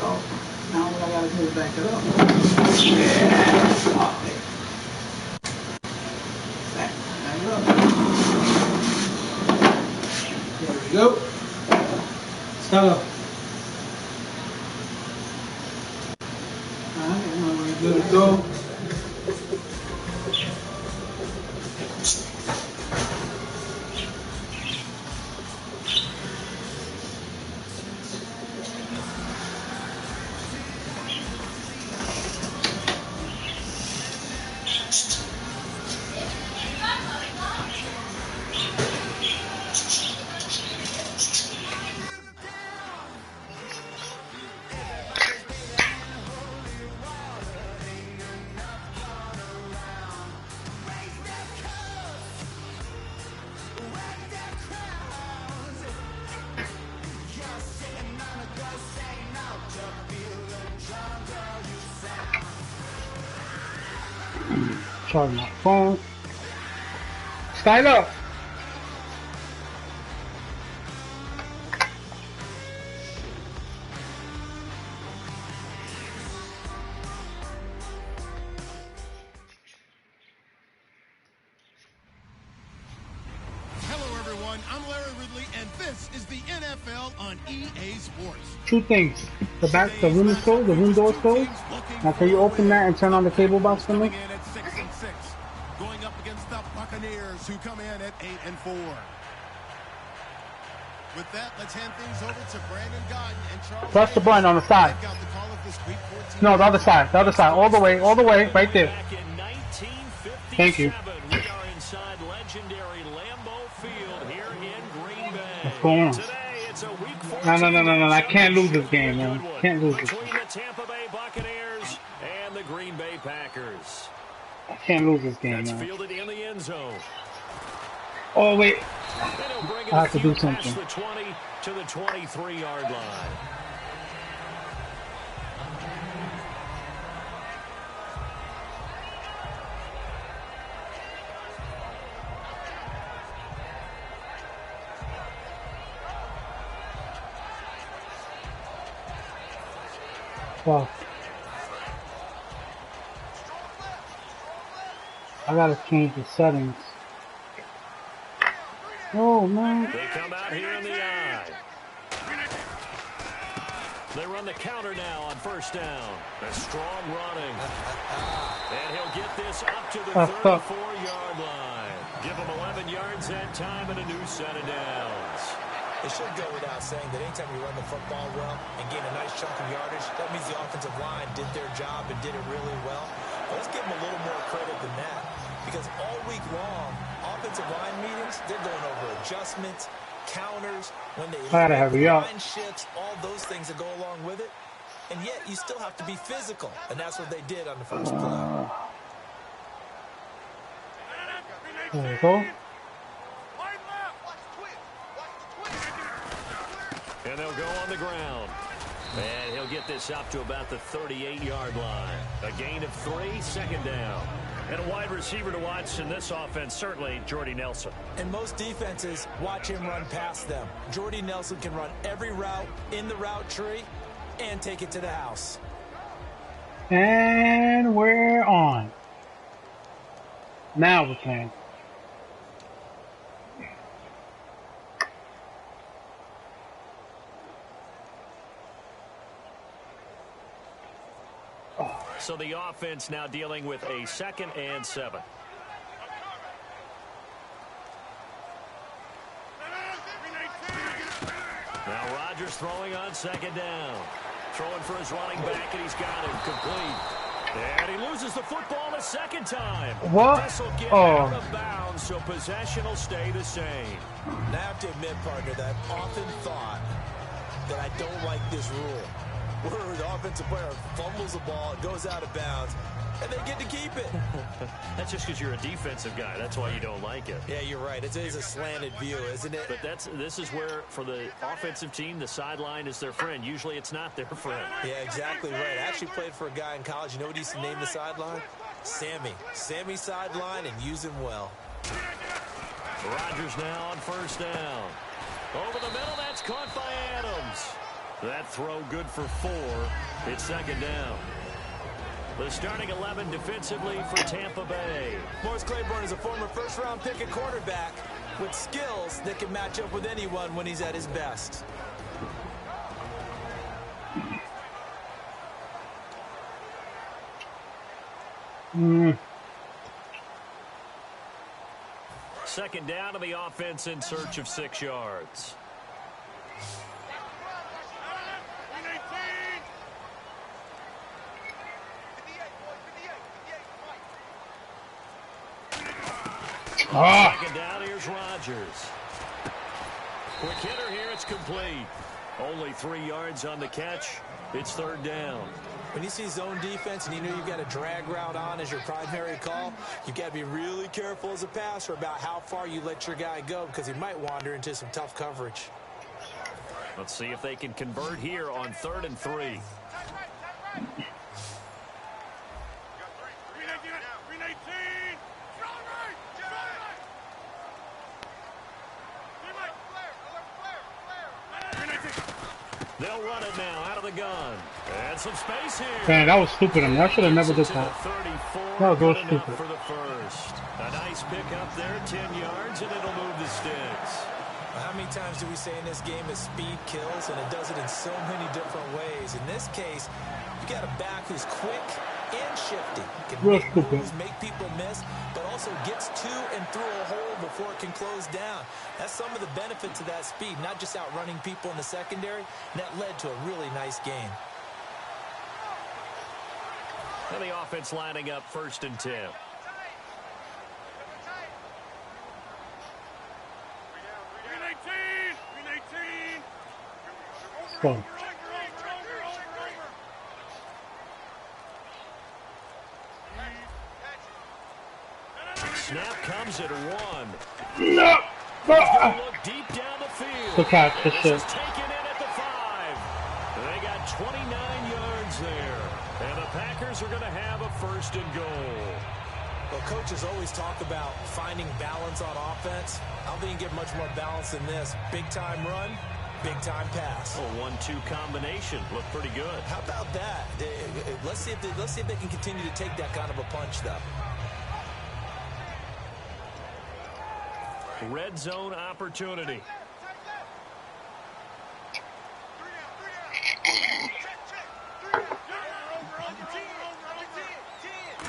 go. Now what I gotta do is back it up. Yeah. Okay. Back it up. There we go. Start up. Alright, now we're good to go. Charge my phone. Style up. Hello everyone, I'm Larry Ridley and this is the NFL on EA Sports. Two things. The room is closed, the room door is closed. Now can you open that and turn on the cable box for me? Going up against the Buccaneers, who come in at 8-4. With that, let's hand things over to Brandon Godden and Charles. Press the button on the side. No, the other side, all the way, right there. Thank you. We are inside legendary Lambeau Field here in Green Bay. What's going on? Today, it's a week 14. No. I can't lose this game, man. Can't lose this. Between the Tampa Bay Buccaneers and the Green Bay Packers. I can't lose this game, That's man. fielded in the end zone. Oh, wait. I have to do something. The 20 to the 23-yard line. Fuck. I gotta change the settings. Oh, man. They come out here in the eye. They run the counter now on first down. A strong running. And he'll get this up to the 34-yard line. Give him 11 yards that time and a new set of downs. It should go without saying that anytime you run the football well and gain a nice chunk of yardage, that means the offensive line did their job and did it really well. But let's give them a little more credit than that, because all week long, offensive line meetings, they're going over adjustments, counters, when they line shifts, all those things that go along with it. And yet, you still have to be physical, and that's what they did on the first play. There we go. And they'll go on the ground. And he'll get this up to about the 38-yard line. A gain of 3, second down. And a wide receiver to watch in this offense, certainly Jordy Nelson. And most defenses watch him run past them. Jordy Nelson can run every route in the route tree and take it to the house. And we're on. Now we can. So the offense now dealing with a 2nd and 7. Now Rodgers throwing on 2nd down. Throwing for his running back, and he's got him complete. And he loses the football a second time. What? This will get out of bounds, so possession will stay the same. Now I have to admit, partner, that I've often thought that I don't like this rule, where the offensive player fumbles the ball, it goes out of bounds, and they get to keep it. That's just because you're a defensive guy. That's why you don't like it. Yeah, you're right. It is a slanted view, isn't it? But this is where, for the offensive team, the sideline is their friend. Usually it's not their friend. Yeah, exactly right. I actually played for a guy in college. You know what he used to name the sideline? Sammy. Sammy sideline, and use him well. Rodgers now on first down. Over the middle, that's caught by Adams. That throw good for 4. It's second down. The starting 11 defensively for Tampa Bay. Morris Claiborne is a former first-round pick at quarterback with skills that can match up with anyone when he's at his best. Second down to the offense in search of 6 yards. Second down, here's Rodgers. Quick hitter here, it's complete. Only 3 yards on the catch. It's third down. When you see zone defense and you know you've got a drag route on as your primary call, you've got to be really careful as a passer about how far you let your guy go because he might wander into some tough coverage. Let's see if they can convert here on 3rd and 3. They'll run it now out of the gun. And some space here. Man, that was stupid. I mean, I should have never did that. That was real stupid. For the first. A nice pickup there, 10 yards, and it'll move the sticks. How many times do we say in this game that speed kills, and it does it in so many different ways? In this case, you got a back who's quick and shifty. Can make moves, make people miss, but also gets to and through a hole before it can close down. That's some of the benefits of that speed, not just outrunning people in the secondary, and that led to a really nice game. And the offense lining up 1st and 10. Go. Snap comes at 1. No! Look deep down the field. Good catch, for sure. Taken in at the 5. They got 29 yards there. And the Packers are going to have a 1st and goal. Well, coaches always talk about finding balance on offense. I don't think you can get much more balance than this. Big-time run, big-time pass. A 1-2 combination. Looked pretty good. How about that? Let's see if they can continue to take that kind of a punch, though. Red zone opportunity.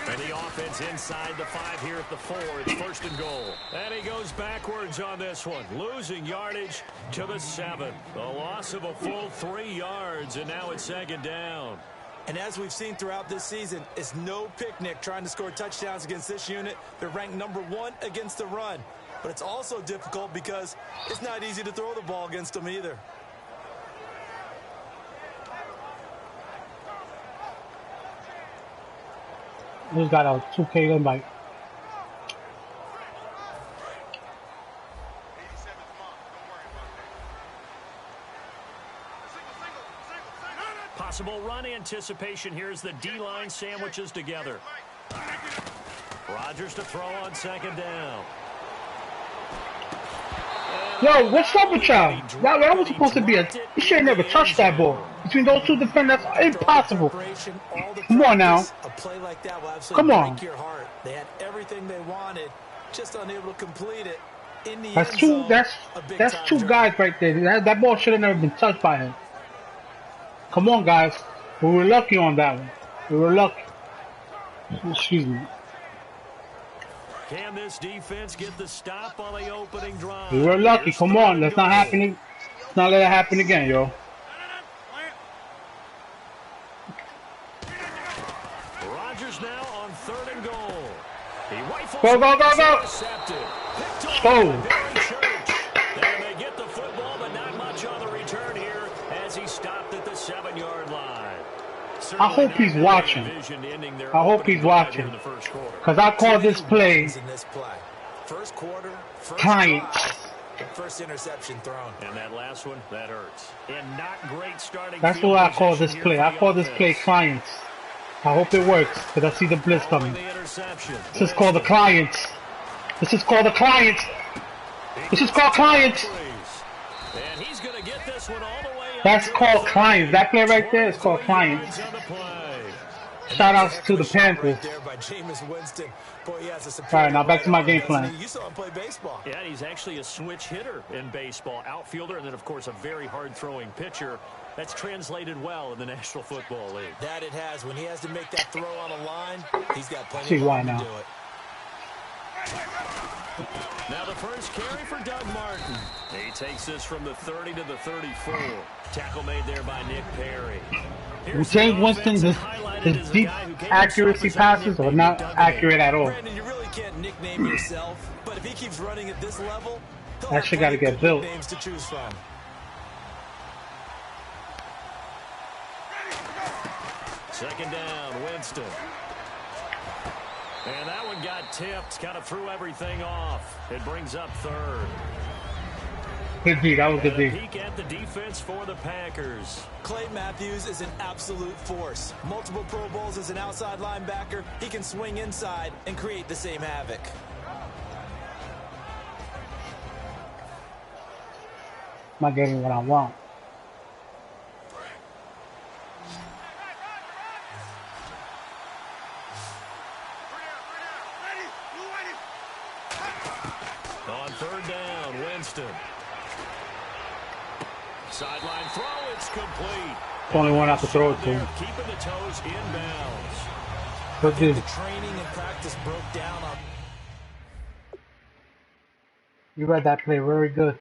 And the offense inside the 5 here at the 4. It's 1st and goal. And he goes backwards on this one, losing yardage to the 7. A loss of a full 3 yards, and now it's 2nd down. And as we've seen throughout this season, it's no picnic trying to score touchdowns against this unit. They're ranked number 1 against the run. But it's also difficult because it's not easy to throw the ball against them either. He's got a 2K invite. Possible run anticipation. Here's the D-line sandwiches together. Rodgers to throw on 2nd down. Yo, what's up with y'all? That was supposed to be a... You should have never touched that ball. Between those two defenders, that's impossible. Come on now. A play like that will Come absolutely on. break your heart. They had everything they wanted, just unable to complete it. In the That's end two. zone, That's two guys right there. That ball should have never been touched by him. Come on, guys. We were lucky on that one. We were lucky. Excuse me. Can this defense get the stop on the opening drive? We were lucky. Come on. Let's not happen. Let's not let it happen again, yo. Rodgers now on 3rd and goal. He rifles. Go, go, go, go. Go. And they get the football, but not much on the return here as he stopped at the 7-yard line. I hope he's watching. I hope he's watching. Because I call this play First quarter, first clients. drive, first interception thrown. And that last one, that hurts. And not great starting. That's what I call this play. I call this play clients. I hope it works because I see the blitz coming. This is called the clients. This is called the clients. This is called clients. And he's going to get this one all the way up. That's called clients. That play right there is called clients. Shout outs to the Panthers. Right there by Jameis Winston. Boy, he has a All right, now back to my game doesn't plan. he? You saw him play baseball. Yeah, he's actually a switch hitter in baseball. Outfielder, and then, of course, a very hard-throwing pitcher. That's translated well in the National Football League. That it has. When he has to make that throw on a line, he's got plenty See of why time now. to do it. Now the first carry for Doug Martin. He takes this from the 30 to the 34. Tackle made there by Nick Perry. James Winston's his deep accuracy passes are not accurate at all. Brandon, you really can't nickname yourself, but if he keeps running at this level, That shit got to get built. names to choose from. Second down, Winston. And that one got tipped, kind of threw everything off. It brings up third. Good D, that was good D. Peek at the defense for the Packers. Clay Matthews is an absolute force. Multiple Pro Bowls as an outside linebacker. He can swing inside and create the same havoc. Not getting what I want. On third down, Winston. Sideline throw, it's complete. Only one I have to throw it to. Keeping the toes inbounds. Good D. The training and practice broke down on. You read that play very good.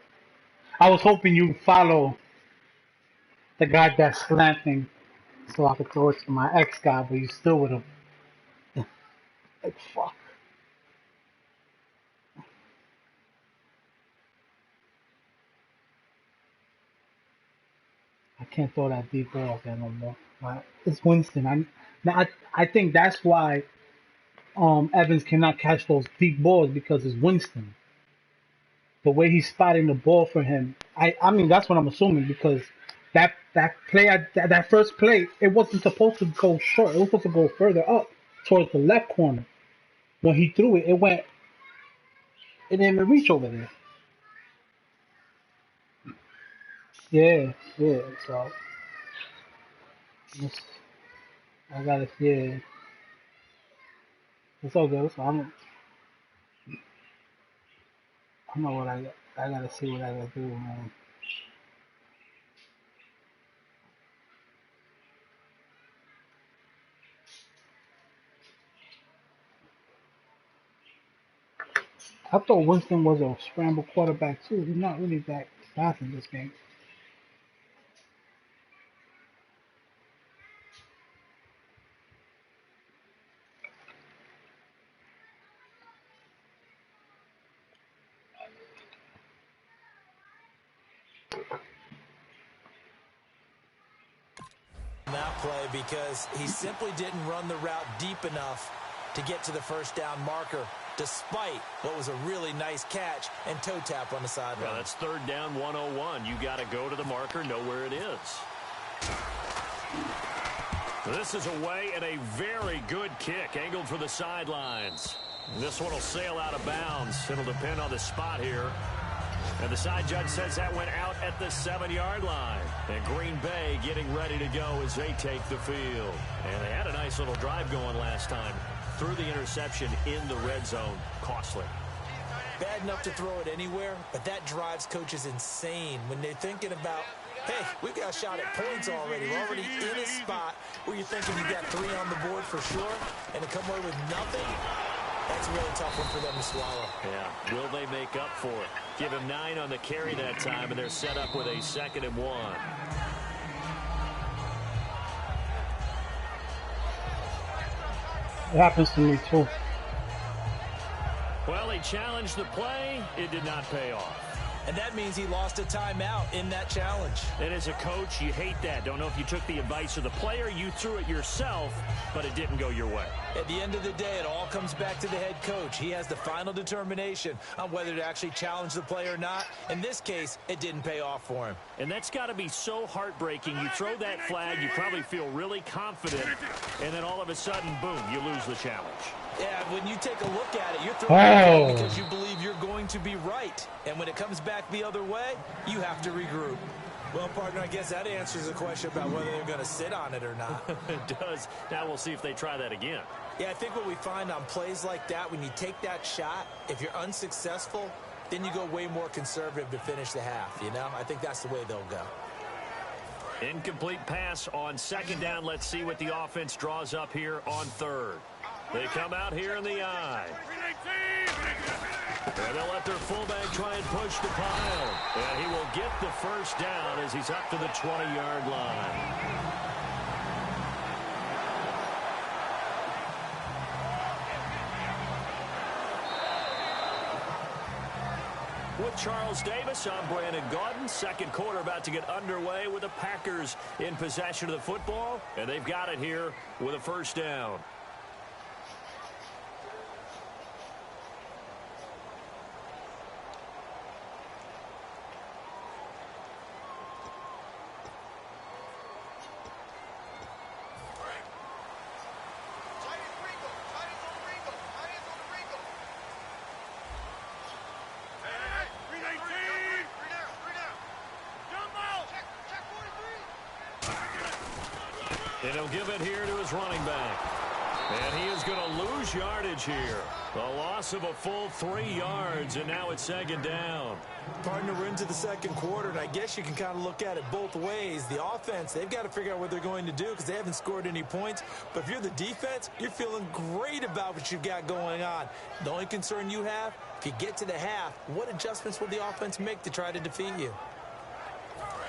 I was hoping you'd follow the guy that's slanting so I could throw it to my ex guy, but you still with him. Like, fuck. I can't throw that deep ball there no more. It's Winston. I think that's why Evans cannot catch those deep balls, because it's Winston. The way he's spotting the ball for him. I mean, that's what I'm assuming, because that first play, it wasn't supposed to go short. It was supposed to go further up towards the left corner. When he threw it, it didn't even reach over there. Yeah, so I gotta, yeah. It's all good, so I know what I gotta see what I gotta do, man. I thought Winston was a scramble quarterback too. He's not really that fast in this game. That play, because he simply didn't run the route deep enough to get to the first down marker, despite what was a really nice catch and toe tap on the sideline. Well, that's third down 101. You got to go to the marker, know where it is. This is away and a very good kick, angled for the sidelines. This one will sail out of bounds. It'll depend on the spot here. And the side judge says that went out at the 7-yard line. And Green Bay getting ready to go as they take the field. And they had a nice little drive going last time. Threw the interception in the red zone. Costly. Bad enough to throw it anywhere, but that drives coaches insane when they're thinking about, hey, we've got a shot at points already. We're already in a spot where you're thinking you got 3 on the board for sure, and to come away with nothing, that's a really tough one for them to swallow. Yeah, will they make up for it? Give him 9 on the carry that time, and they're set up with a 2nd and 1. It happens to me too. Well, he challenged the play. It did not pay off. And that means he lost a timeout in that challenge. And as a coach, you hate that. Don't know if you took the advice of the player, you threw it yourself, but it didn't go your way. At the end of the day, it all comes back to the head coach. He has the final determination on whether to actually challenge the play or not. In this case, it didn't pay off for him. And that's got to be so heartbreaking. You throw that flag, you probably feel really confident, and then all of a sudden, boom, you lose the challenge. Yeah, when you take a look at it, you're throwing it because you believe you're going to be right. And when it comes back back the other way, you have to regroup. Well, partner, I guess that answers the question about whether they're going to sit on it or not. It does. Now we'll see if they try that again. Yeah, I think what we find on plays like that, when you take that shot, if you're unsuccessful, then you go way more conservative to finish the half, you know? I think that's the way they'll go. Incomplete pass on second down. Let's see what the offense draws up here on third. They come out here in the eye. And they'll let their fullback try and push the pile. And he will get the first down as he's up to the 20-yard line. With Charles Davis, I'm Brandon Gaudin. Second quarter about to get underway with the Packers in possession of the football. And they've got it here with a first down. And he'll give it here to his running back. And he is going to lose yardage here. A loss of a full 3 yards, and now it's second down. Partner, we're into the second quarter, and I guess you can kind of look at it both ways. The offense, they've got to figure out what they're going to do because they haven't scored any points. But if you're the defense, you're feeling great about what you've got going on. The only concern you have, if you get to the half, what adjustments will the offense make to try to defeat you?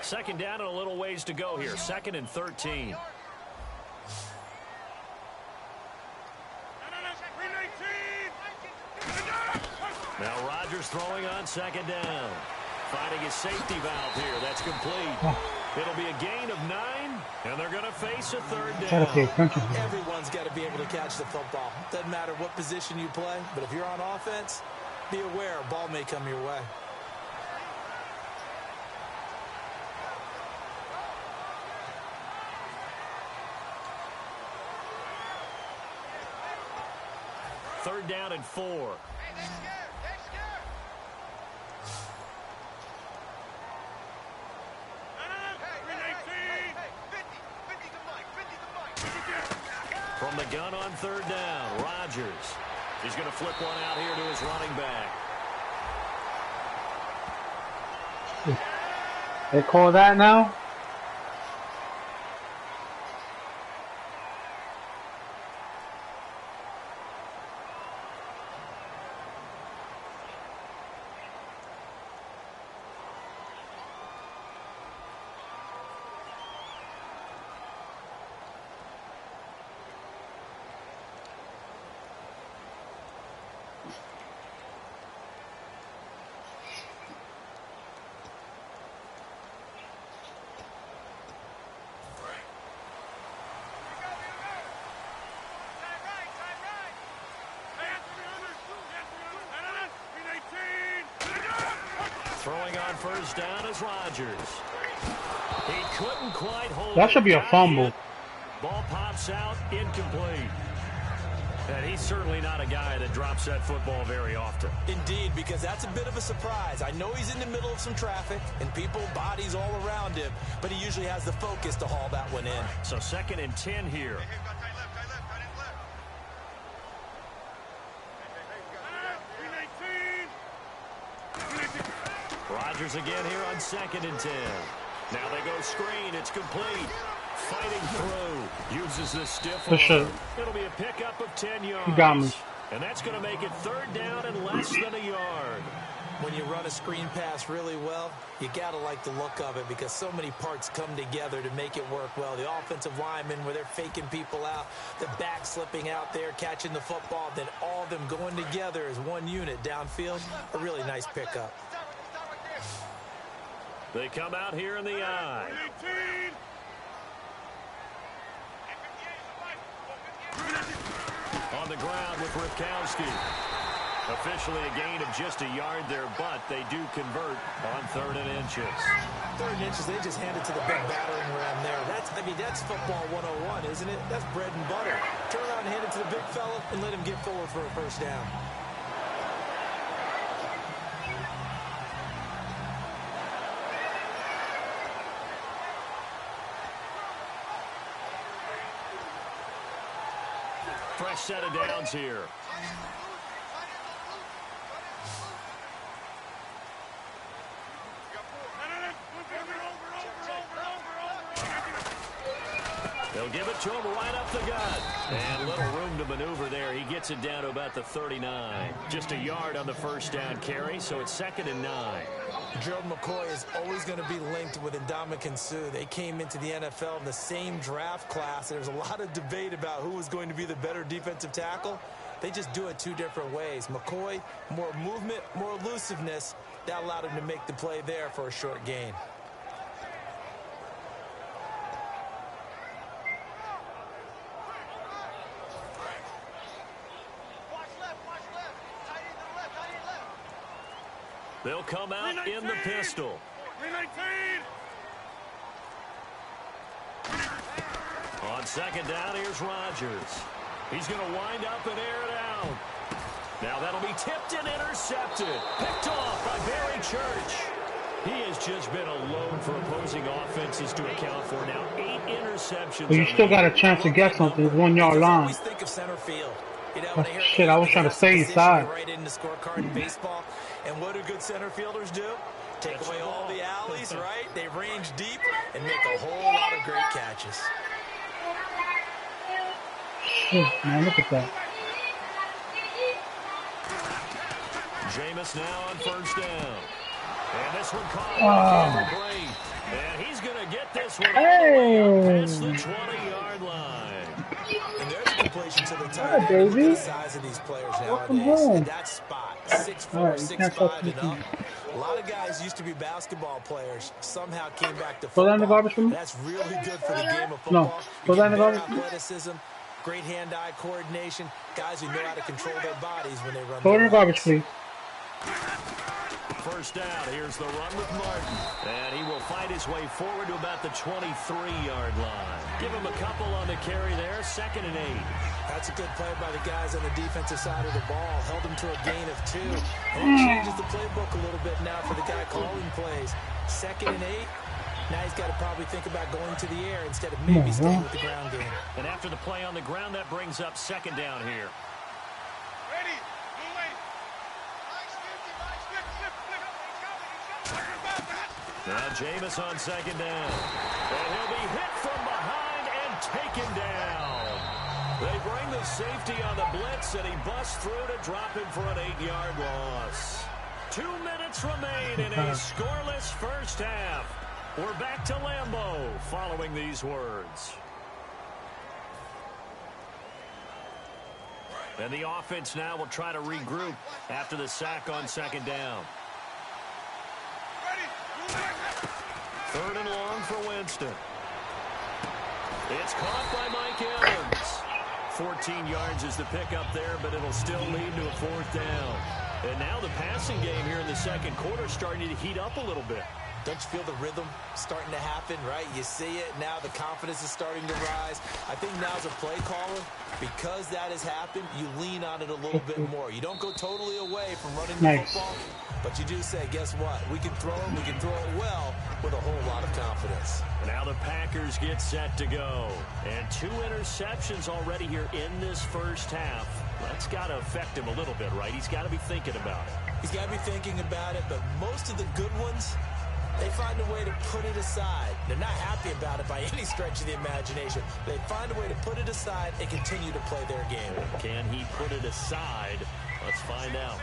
Second down and a little ways to go here. 2nd and 13. Now Rodgers throwing on second down. Finding his safety valve here. That's complete. It'll be a gain of 9, and they're going to face a third down. Everyone's got to be able to catch the football. Doesn't matter what position you play, but if you're on offense, be aware a ball may come your way. Third down and 4. From the gun on third down, Rodgers. He's going to flip one out here to his running back. They call that now? Throwing on first down is Rodgers. He couldn't quite hold That should be a fumble. Ball pops out, incomplete. And he's certainly not a guy that drops that football very often. Indeed, because that's a bit of a surprise. I know he's in the middle of some traffic and people, bodies all around him, but he usually has the focus to haul that one in. So 2nd and 10 here. Rodgers again here on 2nd and 10. Now they go screen. It's complete. Fighting through. Uses the stiff arm. It'll be a pickup of 10 yards. You got me. And that's going to make it third down and less than a yard. When you run a screen pass really well, you got to like the look of it because so many parts come together to make it work well. The offensive linemen, where they're faking people out, the back slipping out there, catching the football, then all of them going together as one unit downfield. A really nice pickup. They come out here in the eye. On the ground with Ripkowski. Officially a gain of just a yard there, but they do convert on 3rd and inches. 3rd and inches, they just hand it to the big battering ram there. That's football 101, isn't it? That's bread and butter. Turn around and hand it to the big fella and let him get forward for a first down. Fresh set of downs here. They'll give it to him right up the gut. And little room to maneuver there. He gets it down to about the 39. Just a yard on the first down carry, so it's 2nd and 9. Gerald McCoy is always going to be linked with Ndamukong Suh. They came into the NFL in the same draft class. There's a lot of debate about who was going to be the better defensive tackle. They just do it 2 different ways. McCoy, more movement, more elusiveness. That allowed him to make the play there for a short gain. They'll come out in the pistol. On 2nd down, here's Rodgers. He's going to wind up and air it out. Now that'll be tipped and intercepted. Picked off by Barry Church. He has just been alone for opposing offenses to account for now 8 interceptions. But you still got a chance to get something. It's 1 yard line. Think of center field. You know, Oh, shit, I was trying to say side. Right in the scorecard in baseball. And what do good center fielders do? Take away all the alleys, right? They range deep and make a whole lot of great catches. Shit, man, look at that. Jameis now on 1st down. And this one caught for Brady. And he's going to get this one all the way up past the 20-yard line. And there's a completion to the tight end. Look at the size of these players nowadays. And that spot, 6'4", 6'5", and up. A lot of guys used to be basketball players. Somehow came back to football. That's really good for the game of football. Athleticism, great hand-eye coordination. Guys who know how to control their bodies when they run. Throw it in the garbage, please. 1st down. Here's the run with Martin. And he will find his way forward to about the 23-yard line. Give him a couple on the carry there. 2nd and 8. That's a good play by the guys on the defensive side of the ball. Held him to a gain of 2. And it changes the playbook a little bit now for the guy calling plays. 2nd and 8. Now he's got to probably think about going to the air instead of maybe staying with the ground game. And after the play on the ground, that brings up 2nd down here. Now Jameis on 2nd down. And he'll be hit from behind and taken down. They bring the safety on the blitz, and he busts through to drop him for an 8-yard loss. 2 minutes remain in a scoreless first half. We're back to Lambeau following these words. And the offense now will try to regroup after the sack on 2nd down. 3rd and long for Winston. It's caught by Mike Evans. 14 yards is the pickup there, but it'll still lead to a 4th down. And now the passing game here in the 2nd quarter starting to heat up a little bit. Don't you feel the rhythm starting to happen, right? You see it. Now the confidence is starting to rise. I think now as a play caller, because that has happened, you lean on it a little bit more. You don't go totally away from running the football, but you do say, guess what? We can throw it. We can throw it well with a whole lot of confidence. Now the Packers get set to go. And 2 interceptions already here in this first half. That's got to affect him a little bit, right? He's got to be thinking about it. He's got to be thinking about it, but most of the good ones, they find a way to put it aside. They're not happy about it by any stretch of the imagination. They find a way to put it aside and continue to play their game. Can he put it aside? Let's find out.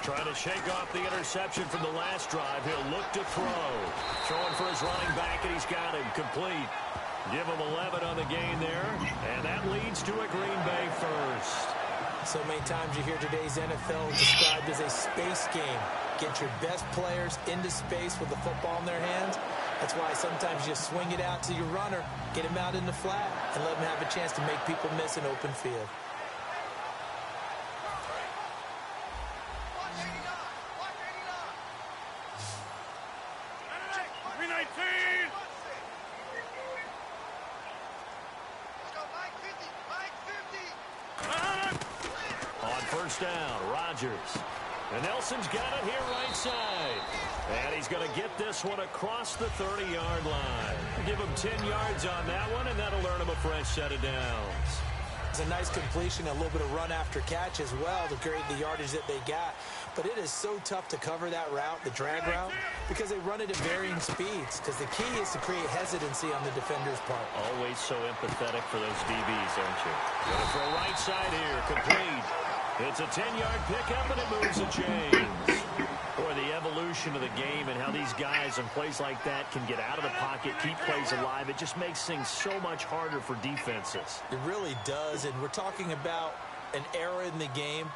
Trying to shake off the interception from the last drive. He'll look to throw. Throwing for his running back, and he's got him complete. Give him 11 on the gain there, and that leads to a Green Bay first. So many times you hear today's NFL described as a space game. Get your best players into space with the football in their hands. That's why sometimes you swing it out to your runner, get him out in the flat, and let him have a chance to make people miss an open field. First down, Rodgers. And Nelson's got it here right side. And he's going to get this one across the 30-yard line. Give him 10 yards on that one, and that'll earn him a fresh set of downs. It's a nice completion, a little bit of run after catch as well to create the yardage that they got. But it is so tough to cover that route, the drag route, because they run it at varying speeds. Because the key is to create hesitancy on the defender's part. Always so empathetic for those DBs, aren't you? Going for a right side here, complete. It's a 10-yard pickup, and it moves the chains. Boy, the evolution of the game and how these guys in plays like that can get out of the pocket, keep plays alive, it just makes things so much harder for defenses. It really does, and we're talking about an era in the game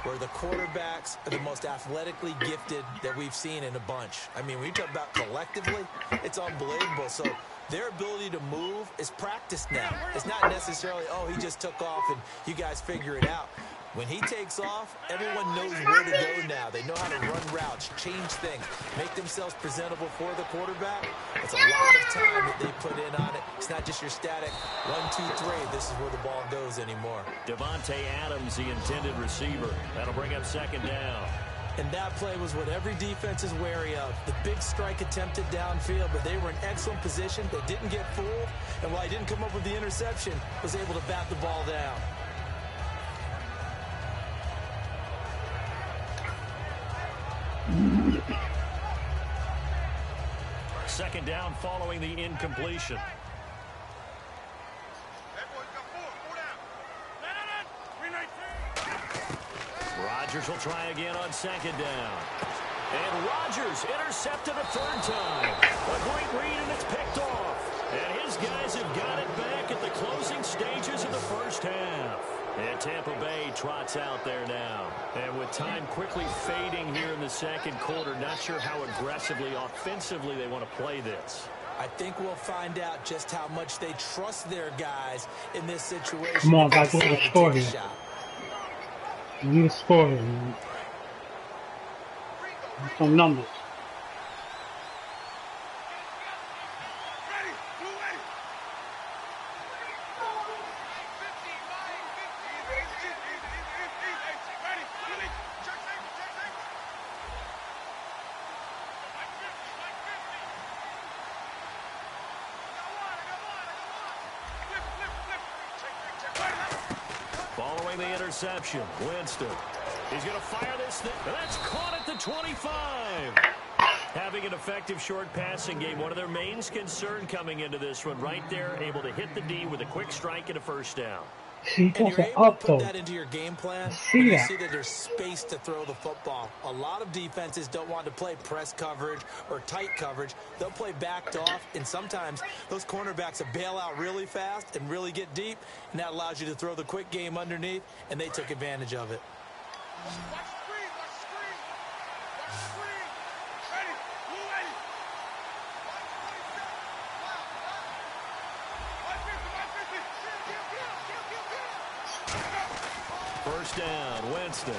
where the quarterbacks are the most athletically gifted that we've seen in a bunch. I mean, when you talk about collectively, it's unbelievable. So their ability to move is practiced now. It's not necessarily, oh, he just took off and you guys figure it out. When he takes off, everyone knows where to go now. They know how to run routes, change things, make themselves presentable for the quarterback. It's a lot of time that they put in on it. It's not just your static 1, 2, 3. This is where the ball goes anymore. Devontae Adams, the intended receiver. That'll bring up second down. And that play was what every defense is wary of. The big strike attempted downfield, but they were in excellent position. They didn't get fooled. And while he didn't come up with the interception, was able to bat the ball down. Second down following the incompletion. Rodgers will try again on second down. And Rodgers intercepted a third time. A great read, and it's picked off. And his guys have got it back at the closing stages of the first half. And Tampa Bay trots out there now. And with time quickly fading here in the second quarter, not sure how aggressively, offensively they want to play this. I think we'll find out just how much they trust their guys in this situation. Come on, guys, we need a score here. We need a score here, man. Some numbers. Following the interception, Winston. He's going to fire this thing. That's caught at the 25. Having an effective short passing game, one of their main concern coming into this one, right there, able to hit the D with a quick strike and a first down. See, And you're able up, to put though. that into your game plan See when you that. see that there's space to throw the football. A lot of defenses don't want to play press coverage or tight coverage. They'll play backed off, and sometimes those cornerbacks will bail out really fast and really get deep, and that allows you to throw the quick game underneath, and they took advantage of it. First down, Winston.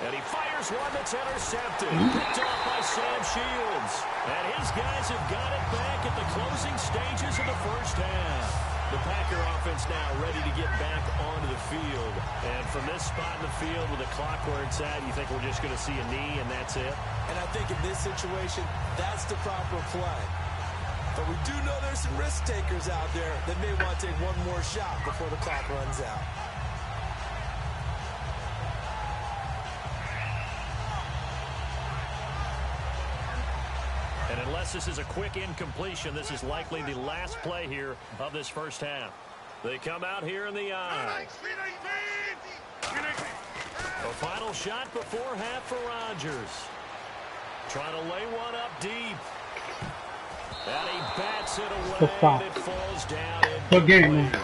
And he fires one that's intercepted. Picked off by Sam Shields. And his guys have got it back at the closing stages of the first half. The Packer offense now ready to get back onto the field. And from this spot in the field with the clock where it's at, you think we're just going to see a knee and that's it? And I think in this situation, that's the proper play. But we do know there's some risk takers out there that may want to take one more shot before the clock runs out. And unless this is a quick incompletion, this is likely the last play here of this first half. They come out here in the eye. A final shot before half for Rodgers. Trying to lay one up deep. And he bats it away, and it falls down. Good game, man.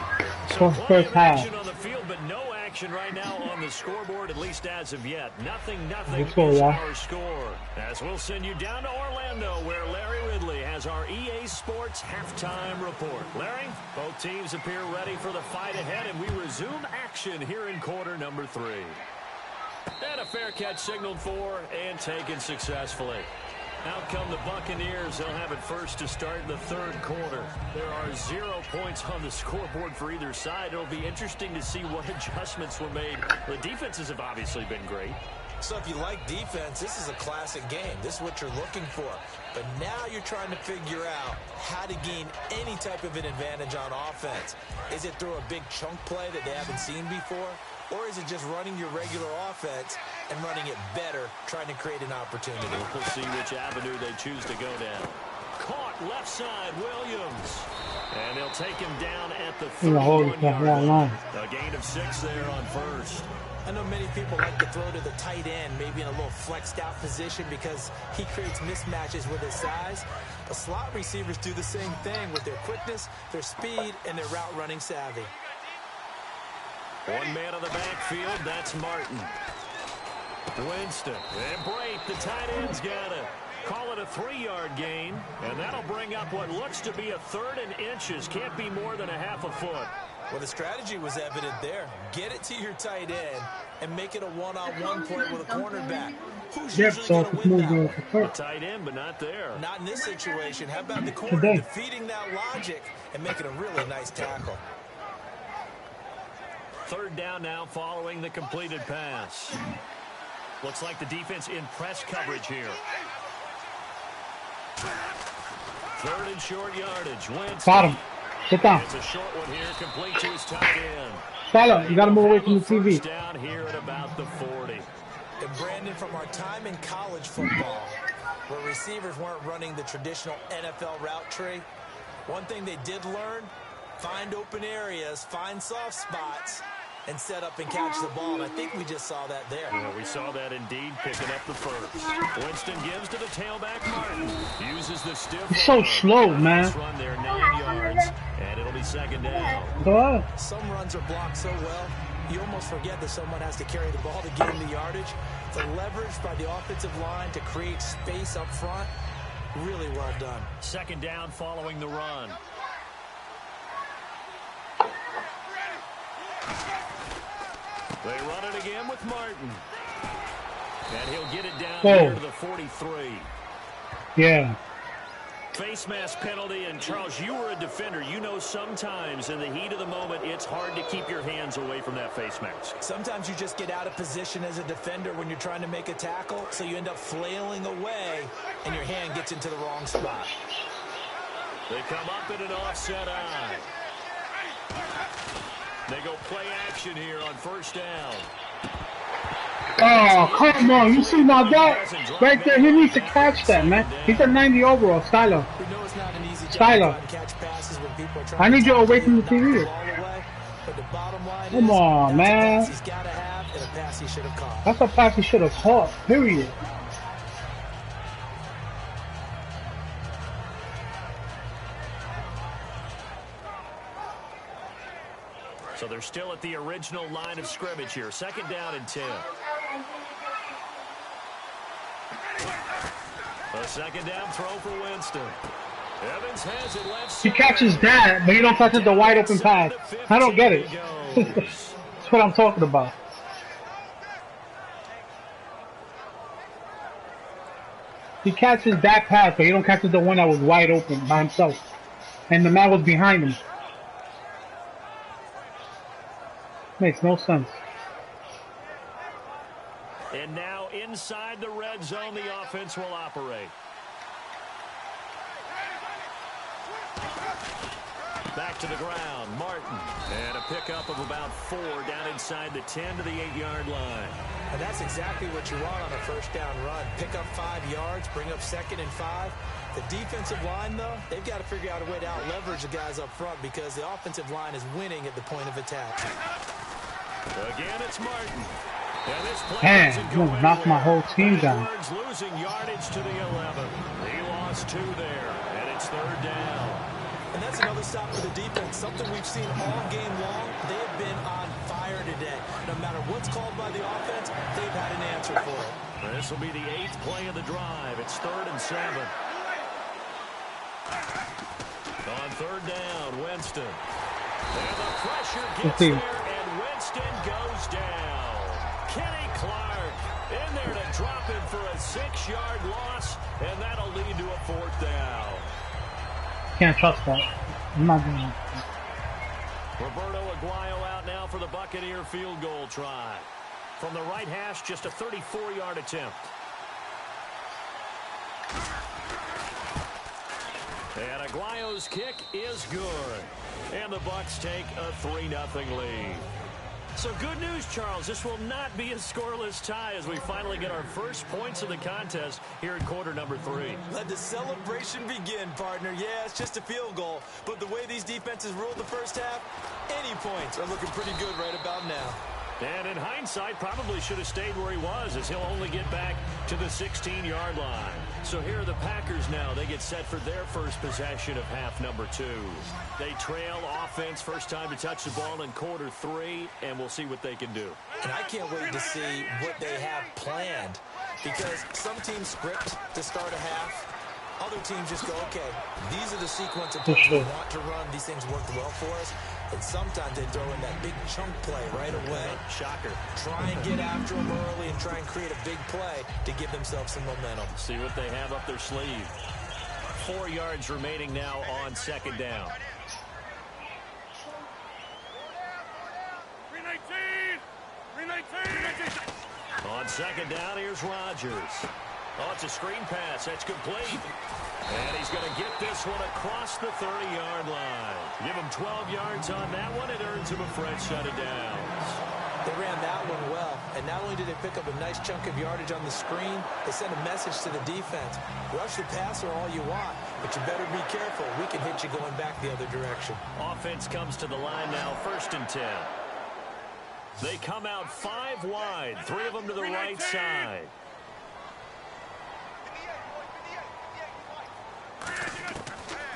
So First plenty of half. action on the field, but no action right now on the scoreboard, at least as of yet. Nothing Good score, is yeah. our score. As we'll send you down to Orlando, where Larry Ridley has our EA Sports halftime report. Larry, both teams appear ready for the fight ahead, and we resume action here in quarter number 3. And a fair catch signaled for and taken successfully. Out come the Buccaneers. They'll have it first to start in the third quarter. There are 0 points on the scoreboard for either side. It'll be interesting to see what adjustments were made. The defenses have obviously been great. So if you like defense, this is a classic game. This is what you're looking for. But now you're trying to figure out how to gain any type of an advantage on offense. Is it through a big chunk play that they haven't seen before? Or is it just running your regular offense and running it better, trying to create an opportunity? We'll see which avenue they choose to go down. Caught left side, Williams. And they'll take him down at the 31-yard line. A gain of 6 there on first. I know many people like to throw to the tight end, maybe in a little flexed out position because he creates mismatches with his size. But slot receivers do the same thing with their quickness, their speed, and their route running savvy. One man on the backfield, that's Martin. Winston, and Brate, the tight end's got it. Call it a 3-yard gain, and that'll bring up what looks to be a 3rd and inches. Can't be more than a half a foot. Well, the strategy was evident there. Get it to your tight end and make it a one-on-one play with a cornerback. Who's usually going to win that one? The tight end, but not there. Not in this situation. How about the corner defeating that logic and making a really nice tackle? 3rd down now following the completed pass. Looks like the defense in press coverage here. 3rd and short yardage. Winston. Got him. Sit down. It's a short one here, complete to his tight end. Tyler, you got to move away from the TV. First down here at about the 40. And Brandon, from our time in college football, where receivers weren't running the traditional NFL route tree, one thing they did learn, find open areas, find soft spots, and set up and catch the ball. And I think we just saw that there. Yeah, we saw that indeed, picking up the first. Winston gives to the tailback, Martin. Uses the stiff. He's so slow, man. Run there 9 yards, and it'll be 2nd down. Some runs are blocked so well, you almost forget that someone has to carry the ball to gain the yardage. The leverage by the offensive line to create space up front, really well done. 2nd down following the run. They run it again with Martin. And he'll get it down here to the 43. Yeah. Face mask penalty, and Charles, you were a defender. You know sometimes in the heat of the moment, it's hard to keep your hands away from that face mask. Sometimes you just get out of position as a defender when you're trying to make a tackle, so you end up flailing away, and your hand gets into the wrong spot. They come up in an offset eye. They go play action here on 1st down. Oh, come on. You see now that right there, he needs to catch that, man. He's a 90 overall, Skylar. Skylar. I need you away from the TV. Come on, man. That's a pass he should have caught, period. So they're still at the original line of scrimmage here. 2nd down and 10. A 2nd down throw for Winston. Evans has it left side. He catches that, but he don't catch the wide open pass. I don't get it. That's what I'm talking about. He catches that pass, but he don't catch the one that was wide open by himself. And the man was behind him. Makes no sense. And now inside the red zone, the offense will operate. Back to the ground, Martin. And a pickup of about 4 down inside the 10 to the 8-yard line. And that's exactly what you want on a 1st down run. Pick up 5 yards, bring up 2nd and 5. The defensive line, though, they've got to figure out a way to out-leverage the guys up front because the offensive line is winning at the point of attack. Again, it's Martin. And this play man, you knocked my whole team down. Losing yardage to the 11. He lost 2 there, and it's 3rd down. And that's another stop for the defense, something we've seen all game long. They have been on fire today. No matter what's called by the offense, they've had an answer for it. This will be the 8th play of the drive. It's 3rd and 7. On 3rd down, Winston. And the pressure gets there, and Winston goes down. Kenny Clark in there to drop him for a 6-yard loss, and that'll lead to a 4th down. Can't trust that. I'm not doing it. Roberto Aguayo out now for the Buccaneer field goal try. From the right hash, just a 34-yard attempt. And Aguayo's kick is good. And the Bucs take a 3-0 lead. So good news, Charles. This will not be a scoreless tie as we finally get our first points of the contest here in quarter number 3. Let the celebration begin, partner. Yeah, it's just a field goal. But the way these defenses ruled the first half, any points are looking pretty good right about now. And in hindsight, probably should have stayed where he was, as he'll only get back to the 16-yard line. So here are the Packers now. They get set for their first possession of half number 2. They trail offense, first time to touch the ball in quarter 3, and we'll see what they can do. And I can't wait to see what they have planned, because some teams script to start a half. Other teams just go, okay, these are the sequence of plays we want to run. These things worked well for us. And sometimes they throw in that big chunk play right away. Shocker. Try and get after them early and try and create a big play to give themselves some momentum. See what they have up their sleeve. 4 yards remaining now on second down. 319. On second down, here's Rodgers. Oh, it's a screen pass. That's complete. And he's going to get this one across the 30-yard line. Give him 12 yards on that one. It earns him a fresh set of downs. They ran that one well. And not only did they pick up a nice chunk of yardage on the screen, they sent a message to the defense. Rush the passer all you want, but you better be careful. We can hit you going back the other direction. Offense comes to the line now, 1st and 10. They come out 5 wide, 3 of them to the right side.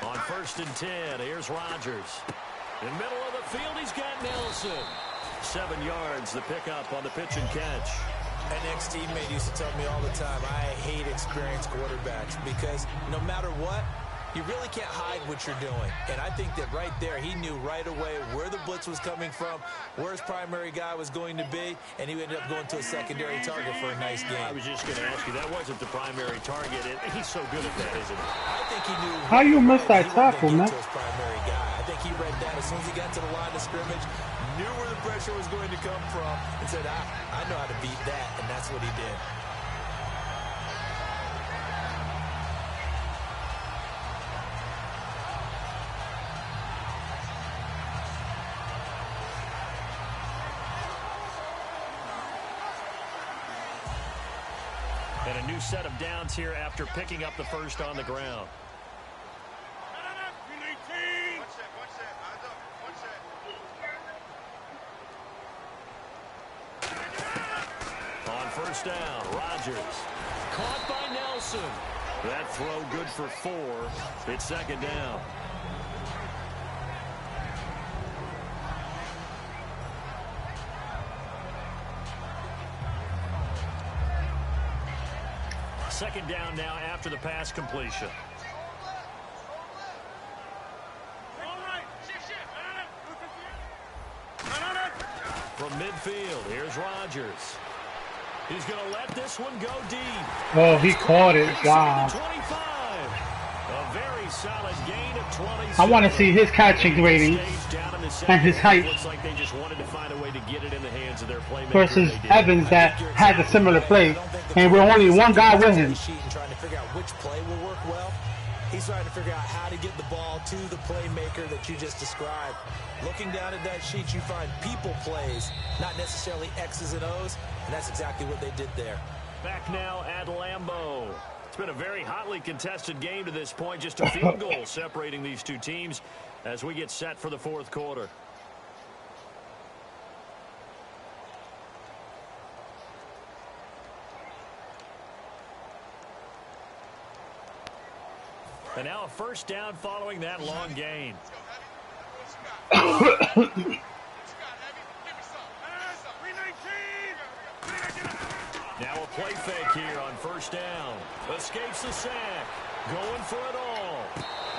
On 1st and 10, here's Rodgers. In the middle of the field, he's got Nelson. 7 yards, the pickup on the pitch and catch. An ex-teammate used to tell me all the time, I hate experienced quarterbacks because no matter what, you really can't hide what you're doing. And I think that right there, he knew right away where the blitz was coming from, where his primary guy was going to be, and he ended up going to a secondary target for a nice game. I was just going to ask you, that wasn't the primary target. He's so good at that, isn't he? I think he knew. How you miss that tackle, man? His primary guy. I think he read that as soon as he got to the line of scrimmage, knew where the pressure was going to come from, and said, I know how to beat that, and that's what he did. And a new set of downs here after picking up the first on the ground. On first down, Rodgers. Caught by Nelson. That throw good for 4. It's second down. Second down now after the pass completion. From midfield, here's Rodgers. He's going to let this one go deep. Oh, he caught it. Wow. 25. A very solid gain of 20. I want to see his catching rating and his height Looks like they just wanted to find a way to get it in the hands of their playmaker. versus Evans that has a similar play, and we're only one guy with him. Trying to figure out which play will work well. He's trying to figure out how to get the ball to the playmaker that you just described. Looking down at that sheet, you find people plays, not necessarily X's and O's, and that's exactly what they did there. Back now at Lambeau. It's been a very hotly contested game to this point. Just a field goal separating these two teams as we get set for the fourth quarter. And now a first down following that long gain. Now a play fake here on first down. Escapes the sack. Going for it all.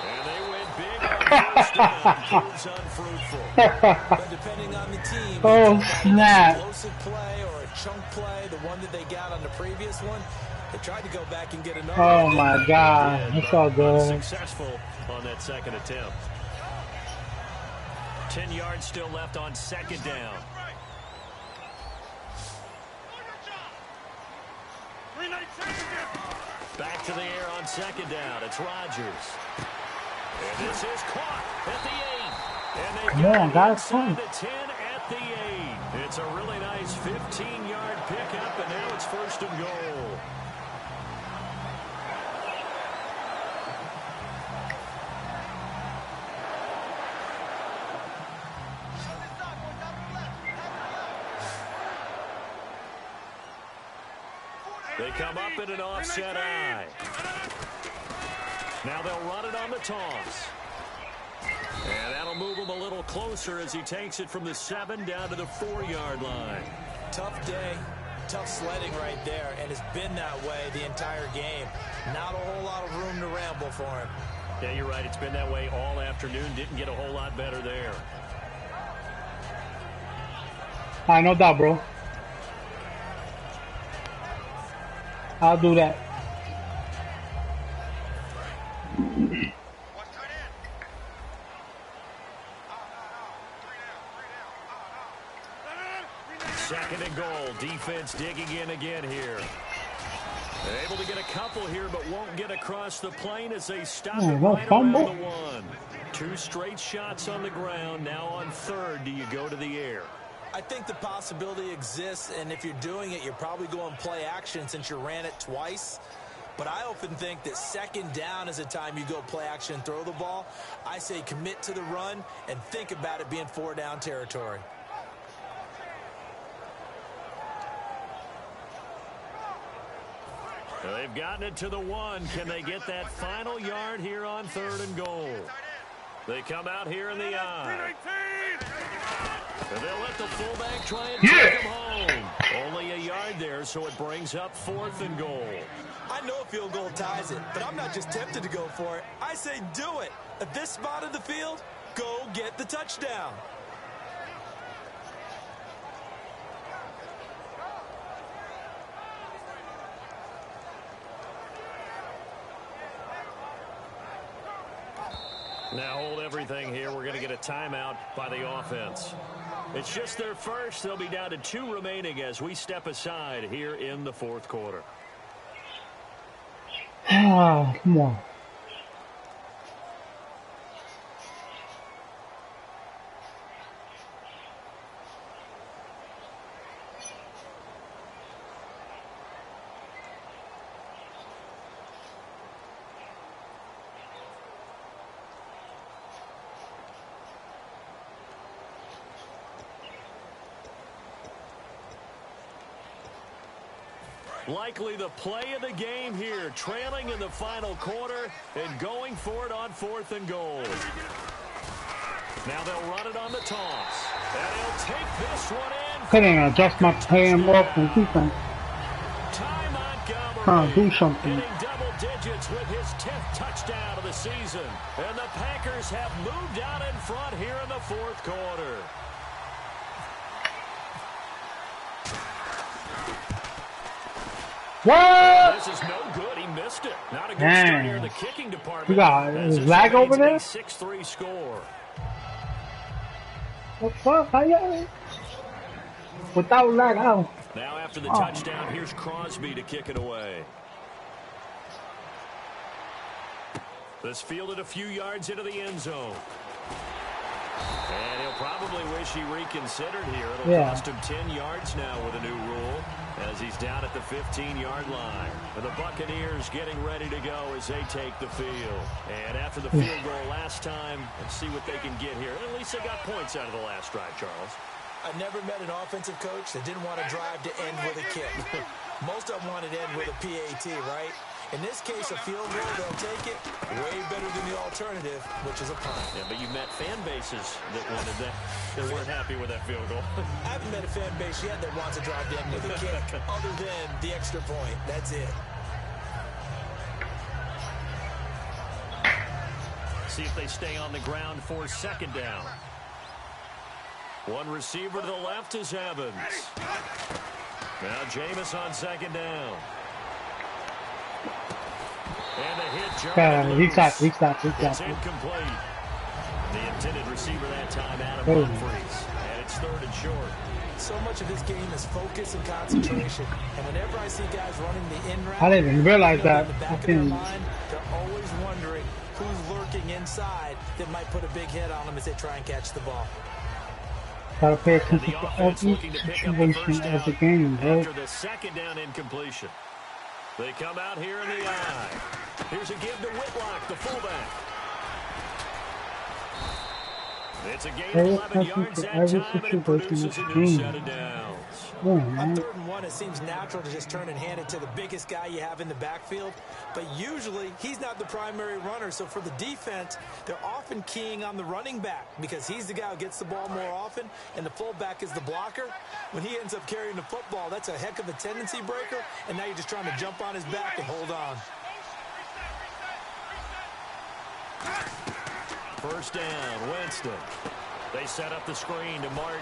And they went big on first down. Proves unfruitful. But depending on the team, Oh, snap. explosive play or a chunk play, the one that they got on the previous one, they tried to go back and get another. Oh my God, it's all good. Successful on that second attempt. 10 yards still left on second down. Back to the air on second down. It's Rodgers. And this is caught at the 8. And they Come on, guys, inside the 10 at the 8. It's a really nice 15-yard pickup, and now it's 1st and goal. They come up in an offset eye. Now they'll run it on the toss. And that'll move him a little closer as he takes it from the 7 down to the 4-yard line. Tough day, tough sledding right there, and it's been that way the entire game. Not a whole lot of room to ramble for him. Yeah, you're right. It's been that way all afternoon. Didn't get a whole lot better there. No doubt, bro. I'll do that. Second and goal. Defense digging in again here. They're able to get a couple here, but won't get across the plane as they stop it right around the 1. 2 straight shots on the ground. Now on 3rd, do you go to the air? I think the possibility exists, and if you're doing it, you're probably going play action since you ran it twice. But I often think that 2nd down is a time you go play action and throw the ball. I say commit to the run and think about it being 4-down territory. They've gotten it to the 1. Can they get that final yard here on 3rd and goal? They come out here in the eye. And they'll let the fullback try and take him home. Only a yard there, so it brings up 4th and goal. I know a field goal ties it, but I'm not just tempted to go for it. I say do it. At this spot of the field, go get the touchdown. Now hold everything here. We're going to get a timeout by the offense. It's just their first. They'll be down to 2 remaining as we step aside here in the 4th quarter. Come on. Likely the play of the game here, trailing in the final quarter and going for it on 4th and goal. Now they'll run it on the toss. And he'll take this one in. Couldn't adjust my hand off and defense. Ty Montgomery do something. hitting double digits with his 10th touchdown of the season. And the Packers have moved out in front here in the 4th quarter. What? This is no good. He missed it. Not a good start here in the kicking department. You got lag over there? 6-3 score. What the fuck? How you? Without lag, how? Now after the touchdown, here's Crosby to kick it away. This fielded a few yards into the end zone. And he'll probably wish he reconsidered here. It'll cost him 10 yards now with a new rule as he's down at the 15-yard line. And the Buccaneers getting ready to go as they take the field. And after the field goal last time, let's see what they can get here. At least they got points out of the last drive, Charles. I've never met an offensive coach that didn't want to drive to end with a kick. Most of them wanted to end with a PAT, right? In this case, a field goal, they'll take it. Way better than the alternative, which is a punt. Yeah, but you met fan bases that wanted that, that weren't happy with that field goal. I haven't met a fan base yet that wants to drive to end with a kick, other than the extra point. That's it. See if they stay on the ground for 2nd down. One receiver to the left is Evans. Now Jameis on 2nd down. And the hit, he stopped. It's incomplete. The intended receiver that time, Adam Humphries. And it's 3rd and short. so much of his game is focus and concentration. And whenever I see guys running the in route, I didn't even realize in that. the back of their mind, they're always wondering who's lurking inside that might put a big hit on them as they try and catch the ball. Gotta pay attention to every situation of the game, bro. After the second down incompletion, they come out here in the eye. Here's a give to Whitlock, the fullback. It's a gain of 11 yards that time, and it produces a new set of downs. Yeah, On 3rd and 1, it seems natural to just turn and hand it to the biggest guy you have in the backfield. But usually, he's not the primary runner. So for the defense, they're often keying on the running back because he's the guy who gets the ball more often, and the fullback is the blocker. When he ends up carrying the football, that's a heck of a tendency breaker, and now you're just trying to jump on his back and hold on. First down, Winston. They set up the screen to Martin.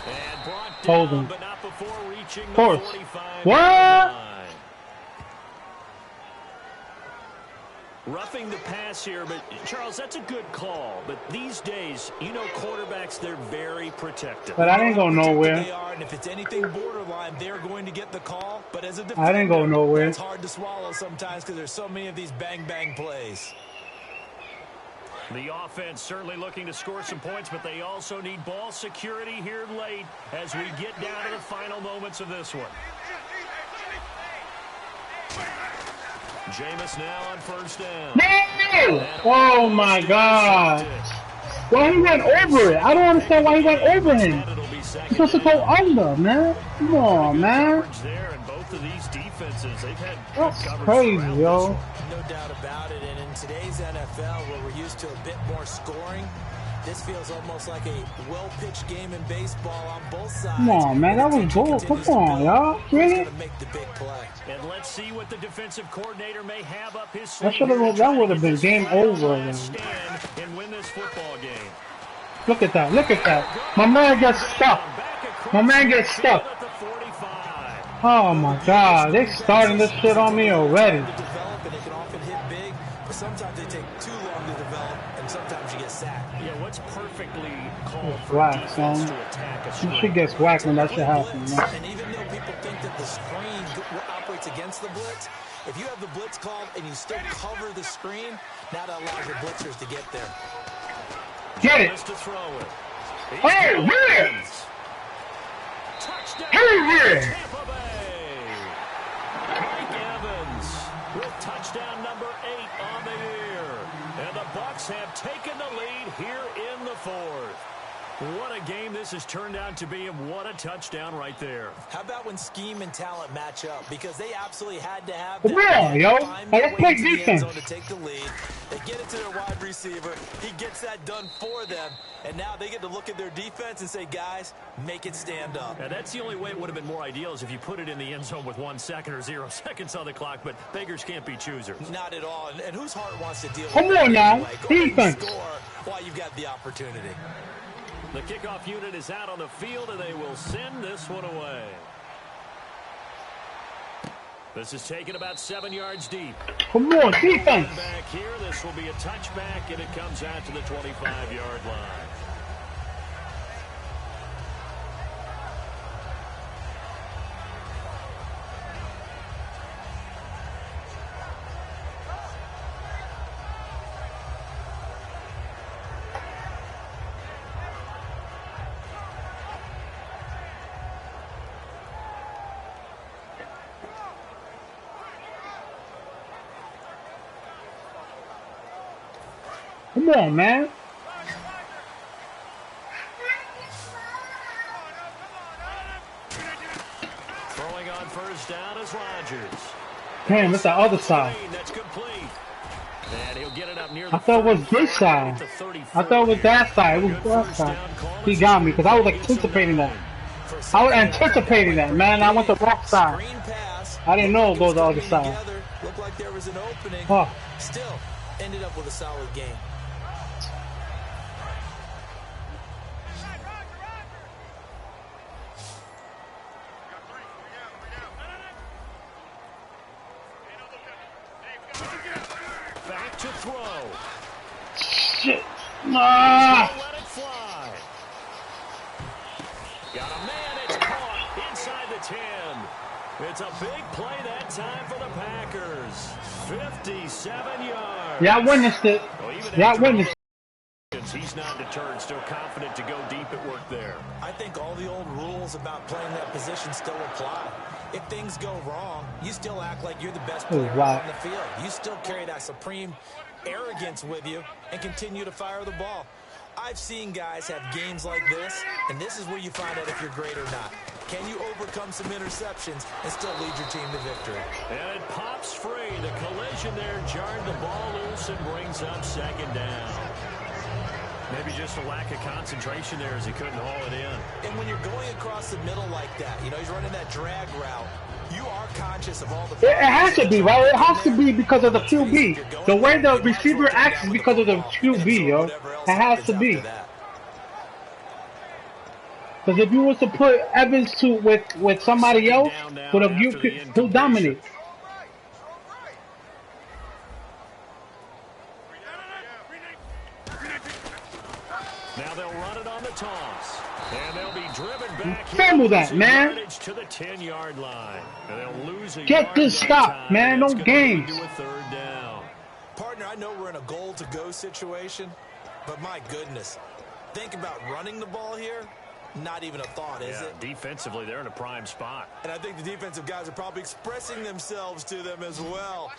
And brought down, but not before reaching the 45-yard line. Roughing the pass here, but Charles, that's a good call. But these days, you know, quarterbacks, they're very protective. But I didn't go nowhere. They are, and if it's anything borderline, they're going to get the call. But as a defender, I didn't go nowhere. It's hard to swallow sometimes because there's so many of these bang-bang plays. The offense certainly looking to score some points, but they also need ball security here late as we get down to the final moments of this one. Jameis now on first down. No! Oh my God! Well, he went over it. I don't understand why he went over him. He's supposed to go under, man. Come on, man. Both of these defenses, they've had that's crazy, yo. No doubt about it. And in today's NFL, where we're used to a bit more scoring, this feels almost like a well-pitched game in baseball on both sides. Come on, man. That was goal. Come on, y'all. Really? And let's see what the defensive coordinator may have up his sleeve. That would have been game over. And win this football game. Look at that. Look at that. My man gets stuck. My man gets stuck. Oh my God, they starting this shit on me already. Sometimes they take too long to develop, and sometimes you get sacked. Yeah, what's perfectly called for whack, defense son. to attack a You should get whacked when that shit happens, man. And even though people think that the screen operates against the blitz, if you have the blitz called and you still cover the screen, now that allows your blitzers to get there. Get it! Hey, where? Hey, with touchdown number 8 on the year. And the Bucs have taken the lead here in the 4th. What a game this has turned out to be, and what a touchdown right there. How about when scheme and talent match up? Because they absolutely had to have that. Yeah, yo. Let's play defense. To take the lead. They get it to their wide receiver. He gets that done for them. And now they get to look at their defense and say, guys, make it stand up. Now, that's the only way it would have been more ideal is if you put it in the end zone with 1 second or 0 seconds on the clock, but beggars can't be choosers. Not at all. And whose heart wants to deal with Come on now. Defense. Score while you've got the opportunity. The kickoff unit is out on the field, and they will send this one away. This is taken about 7 yards deep. Come on, defense. Back here, this will be a touchback, and it comes out to the 25-yard line. Come on, man. Throwing on first down is Rodgers. Damn, it's the other side. That's complete. And he'll get it up near I thought it was this side. I thought it was that side. It was that side. He got me because I was anticipating that. I was anticipating that, man. I went the wrong side. I didn't know it goes the other side. Looked like there was an opening. Oh. Still ended up with a solid game. Back to throw. Shit. Ah. Let it fly. It's a big play that time for the Packers. 57 yards. Yeah, I witnessed it. Well, even Yeah, I after all witnessed it. he's not deterred, still confident to go deep at work there. I think all the old rules about playing that position still apply. If things go wrong, you still act like you're the best player on the field. You still carry that supreme arrogance with you and continue to fire the ball. I've seen guys have games like this, and this is where you find out if you're great or not. Can you overcome some interceptions and still lead your team to victory? And it pops free. The collision there jarred the ball loose and brings up second down. Maybe just a lack of concentration there as he couldn't haul it in. And when you're going across the middle like that, you know, he's running that drag route, you are conscious of all the... It has to be, right? It has to be because of the QB. The way the receiver acts is because of the QB, yo. It has to be. Because if you was to put Evans with somebody else, he'll dominate. Now they'll run it on the toss. And they'll be driven back. Fumble that, man. To the 10-yard line. And they'll lose a Get this stop, man. No games. Third down. Partner, I know we're in a goal-to-go situation, but my goodness. Think about running the ball here. Not even a thought, is it? Defensively, they're in a prime spot. And I think the defensive guys are probably expressing themselves to them as well.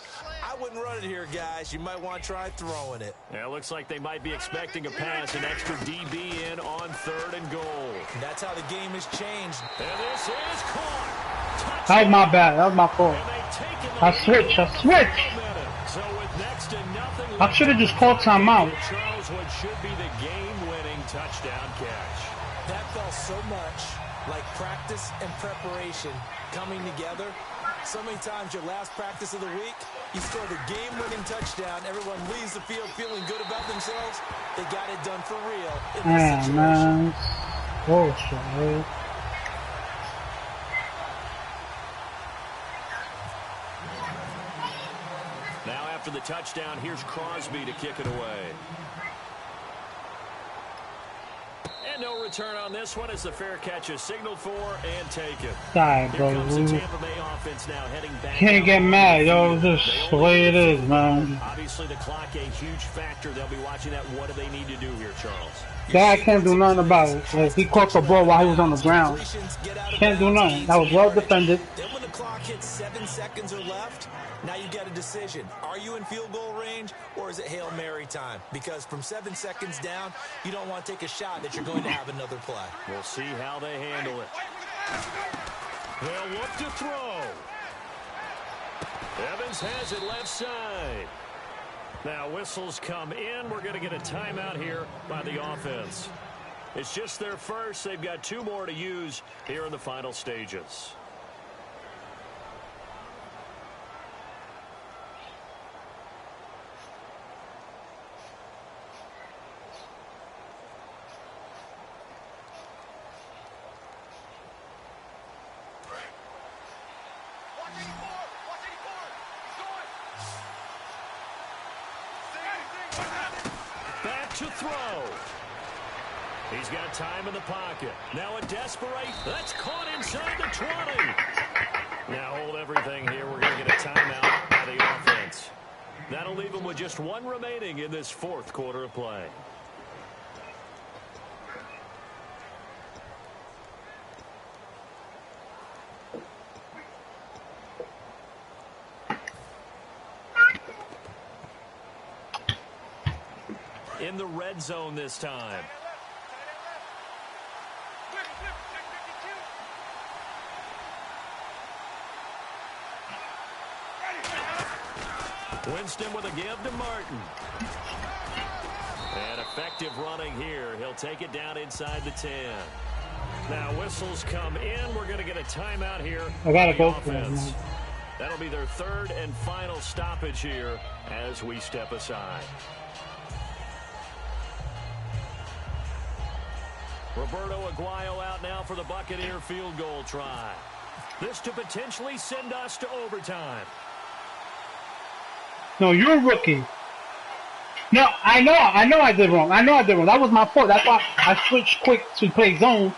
I wouldn't run it here, guys. You might want to try throwing it. Yeah, it looks like they might be expecting a pass, an extra DB in on 3rd and goal. And that's how the game has changed. And this is caught. That was my bad. That was my fault. I switched. So with next to nothing, I should have just called timeout. Charles, what should be the game-winning touchdown catch. That felt so much like practice and preparation coming together. So many times your last practice of the week, you score the game-winning touchdown. Everyone leaves the field feeling good about themselves. They got it done for real in this situation. Man. Bullshit, man. Now after the touchdown, here's Crosby to kick it away. And no return on this one as the fair catch is signaled for and taken. Die, bro. Can't get mad, yo. This is the way it is, man. Obviously, the clock a huge factor. They'll be watching that. What do they need to do here, Charles? That I can't do nothing about it. Like, he caught the ball while he was on the ground. Can't do nothing. That was well defended. Then when the clock hits 7 seconds or left, now you get a decision. Are you in field goal range or is it Hail Mary time? Because from 7 seconds down, you don't want to take a shot that you're going to have another play. We'll see how they handle it. They'll look to throw. Evans has it left side. Now whistles come in. We're going to get a timeout here by the offense. It's just their first. They've got 2 more to use here in the final stages. Back to throw. He's got time in the pocket. Now a desperate. That's caught inside the 20. Now hold everything here. We're going to get a timeout by the offense. That'll leave them with just 1 remaining in this 4th quarter of play. In the red zone this time. Winston with a give to Martin. And effective running here. He'll take it down inside the 10. Now whistles come in. We're going to get a timeout here. I gotta go for it, man. That'll be their 3rd and final stoppage here as we step aside. Roberto Aguayo out now for the Buccaneer field goal try. This to potentially send us to overtime. No, you're a rookie. No, I know I did wrong. That was my fault. That's why I switched quick to play zone.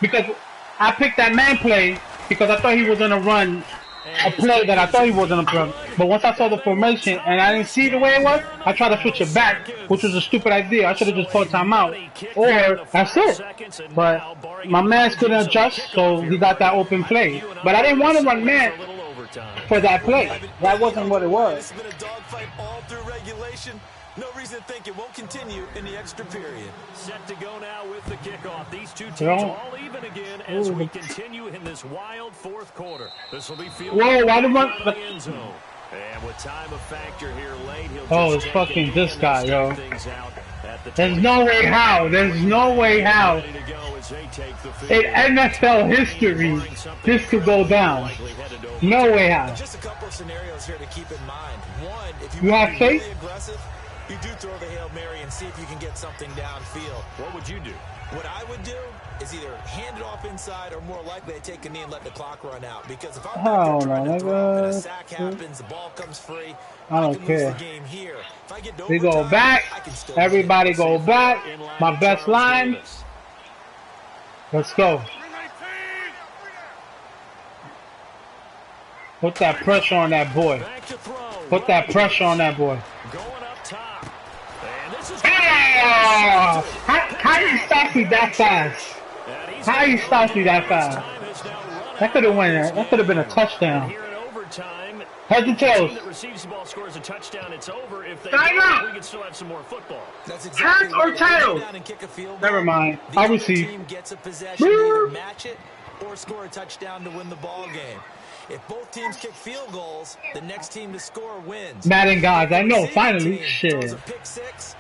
Because I picked that man play because I thought he was gonna run a play that I thought he was gonna run. But once I saw the formation and I didn't see the way it was, I tried to switch it back, which was a stupid idea. I should have just called timeout, or that's it. But my man couldn't adjust, so he got that open play. But I didn't want to run man for that play. That wasn't what it was. This has been a dogfight all through regulation. No reason to think it won't continue in the extra period. Set to go now with the kickoff. These two teams Well, all even again as we continue in this wild fourth quarter. This will be field whoa, why did the end zone. And with time a factor here late, he'll it's fucking this guy, yo. things out at the There's no way how. There's no way how. In NFL history, this could go down. No way how. Just a couple of scenarios here to keep in mind. One, if You have want to be faith? really aggressive, you do throw the Hail Mary and see if you can get something downfield. What would you do? What I would do is either hand it off inside or more likely I take a knee and let the clock run out. Because if I'm Oh, back there trying no, to throw and a nigga. sack happens, the ball comes free, I don't can lose care. the game here. If I get to We go overtime, back. I can still Everybody go back. My best line. Let's go. Put that pressure on that boy. Put that pressure on that boy. Going up top. And this is How you stop me that fast? How you stop me that fast? That could have won. That could have been a touchdown. here in overtime. Heads and tails. That receives the ball scores a touchdown. It's over. If they Time don't, out. we can still have some more football. That's exactly Heads or right. If you go tails? down and kick a field Never goal, mind. the I'll other receive. team gets a possession to either match it or score a touchdown to win the ball game. If both teams kick field goals, the next team to score wins. Madden guys, I know. Finally, shit.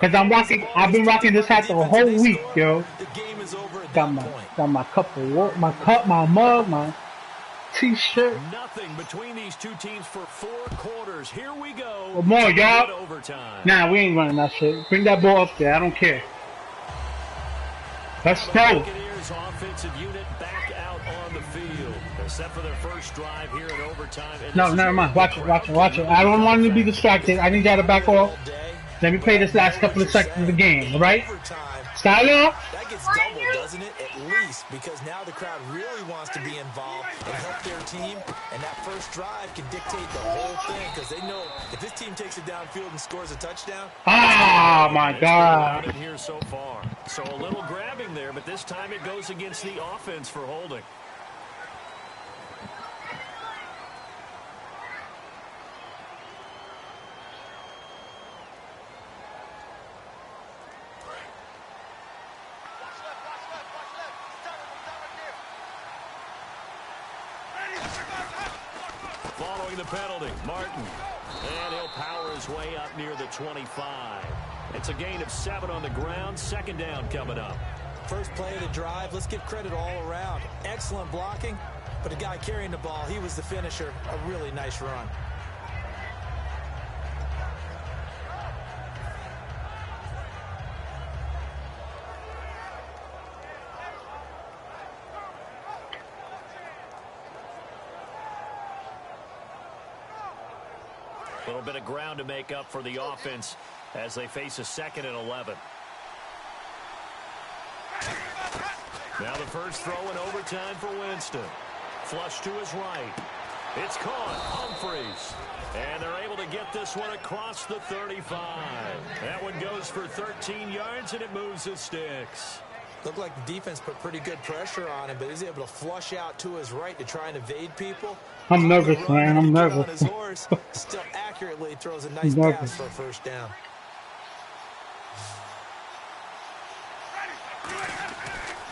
Cause I've been rocking this hat the whole week, yo. The game is over at Got that point. my cup of water, my cup, my mug, my t-shirt. Nothing between these two teams for 4 quarters. Here we go. Come on, y'all. Overtime. Nah, we ain't running that shit. Bring that ball up there. I don't care. Let's go. Buccaneers offensive unit back out on the field. Except for their first drive here in overtime. And No, never mind. Watch it. I don't want him to be distracted. I need y'all to back off. Let me play this last couple of seconds of the game, all right? Style up. That gets doubled, doesn't it? At least, because now the crowd really wants to be involved and help their team, and that first drive can dictate the whole thing, because they know if this team takes it downfield and scores a touchdown. Oh my God. Here so far. So a little grabbing there, but this time it goes against the offense for holding. Following the penalty, Martin. And he'll power his way up near the 25. It's a gain of 7 on the ground. Second down coming up. First play of the drive, let's give credit all around. Excellent blocking, but the guy carrying the ball, he was the finisher. A really nice run. A little bit of ground to make up for the offense as they face a 2nd and 11. Now the first throw in overtime for Winston. Flush to his right. It's caught. Humphreys. And they're able to get this one across the 35. That one goes for 13 yards, and it moves the sticks. Looked like the defense put pretty good pressure on him, but he's able to flush out to his right to try and evade people. I'm nervous, man. I'm nervous. On his horse, still accurately throws a nice pass for a first down.